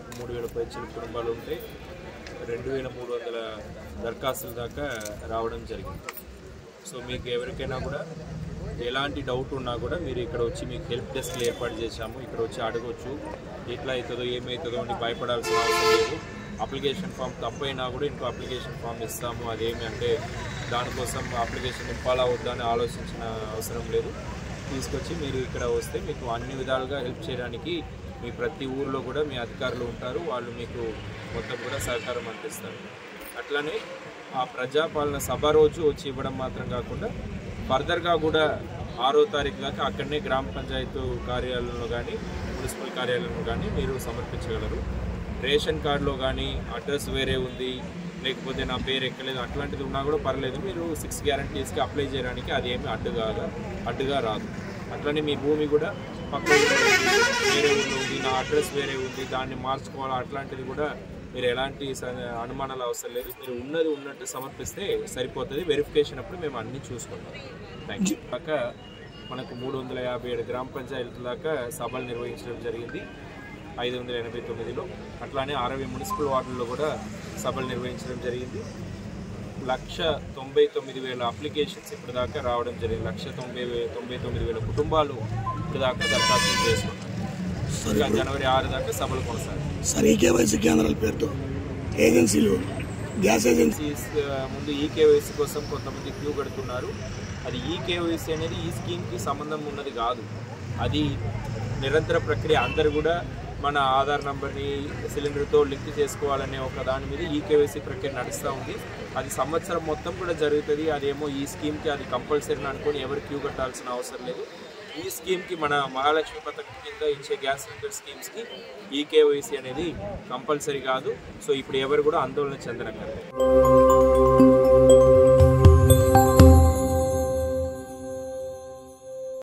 దాదాపు 3000 పైచిల కుటుంబాలు ఉంటే 2300 దరఖాస్తుల దాకా రావడం జరిగింది. సో మీకు ఎవరికైనా కూడా ఎలాంటి డౌట్ ఉన్నా కూడా మీరు ఇక్కడ వచ్చి మీకు హెల్ప్ డెస్క్లు ఏర్పాటు చేశాము, ఇక్కడ వచ్చి అడగవచ్చు. ఎట్లా అవుతుందో ఏమవుతుందో అని భయపడాల్సిన అవసరం లేదు. అప్లికేషన్ ఫామ్ తప్పైనా కూడా ఇంకో అప్లికేషన్ ఫామ్ ఇస్తాము. అదేమి అంటే దానికోసం అప్లికేషన్ నింపాలా వద్దా అని ఆలోచించిన అవసరం లేదు. తీసుకొచ్చి మీరు ఇక్కడ వస్తే మీకు అన్ని విధాలుగా హెల్ప్ చేయడానికి మీ ప్రతి ఊరిలో కూడా మీ అధికారులు ఉంటారు. వాళ్ళు మీకు మొత్తం కూడా సహకారం అందిస్తారు. అట్లనే ఆ ప్రజాపాలన సభ రోజు వచ్చి ఇవ్వడం మాత్రం కాకుండా ఫర్దర్గా కూడా 6వ తారీఖు దాకా అక్కడనే గ్రామ పంచాయతీ కార్యాలయంలో కానీ మున్సిపల్ కార్యాలయంలో కానీ మీరు సమర్పించగలరు. రేషన్ కార్డులో కానీ అడ్రస్ వేరే ఉంది, లేకపోతే నా పేరు ఎక్కలేదు, అట్లాంటిది ఉన్నా కూడా పర్లేదు. మీరు 6 గ్యారంటీస్కి అప్లై చేయడానికి అదేమి అడ్డుగా రాదు. అట్లనే మీ భూమి కూడా పక్క వేరే ఉంది, నా అడ్రస్ వేరే ఉంది, దాన్ని మార్చుకోవాలా, అట్లాంటిది కూడా మీరు ఎలాంటి అనుమానాలు అవసరం లేదు. మీరు ఉన్నది ఉన్నట్టు సమర్పిస్తే సరిపోతుంది. వెరిఫికేషన్ అప్పుడు మేము అన్నీ చూసుకుంటాం. Thank you. కాక మనకు 357 గ్రామ పంచాయతీల దాకా సభలు నిర్వహించడం జరిగింది 589లో. అట్లానే 60 మున్సిపల్ వార్డుల్లో కూడా సభలు నిర్వహించడం జరిగింది. 1,99,000 అప్లికేషన్స్ ఇప్పుడు దాకా రావడం జరిగింది. 1,99,000 కుటుంబాలు ఇప్పుడు దాకా దరఖాస్తులు చేసుకున్నారు. ఇంకా జనవరి 6 దాకా సభలు కొనసాగుతాయి. ఈకేవైసీ కేంద్రాల పేరుతో ఏజెన్సీలు, గ్యాస్ ఏజెన్సీస్ ముందు ఈకేవైసీ కోసం కొంతమంది క్యూ కడుతున్నారు. అది ఈకేవైసీ అనేది ఈ స్కీమ్కి సంబంధం ఉన్నది కాదు. అది నిరంతర ప్రక్రియ. అందరు కూడా మన ఆధార్ నంబర్ని సిలిండర్తో లింక్ చేసుకోవాలనే ఒక దాని మీద ఈకేవైసీ ప్రక్రియ నడుస్తూ ఉంది. అది సంవత్సరం మొత్తం కూడా జరుగుతుంది. అదేమో ఈ స్కీమ్కి అది కంపల్సరీ అనుకొని ఎవరు క్యూ కట్టాల్సిన అవసరం లేదు. ఈ స్కీమ్కి మన మహాలక్ష్మి పథకం కింద ఇచ్చే గ్యాస్ సిలిండర్ స్కీమ్స్కి ఈకేవైసీ అనేది కంపల్సరీ కాదు. సో ఇప్పుడు ఎవరు కూడా ఆందోళన చెందనక్కర్లేదు.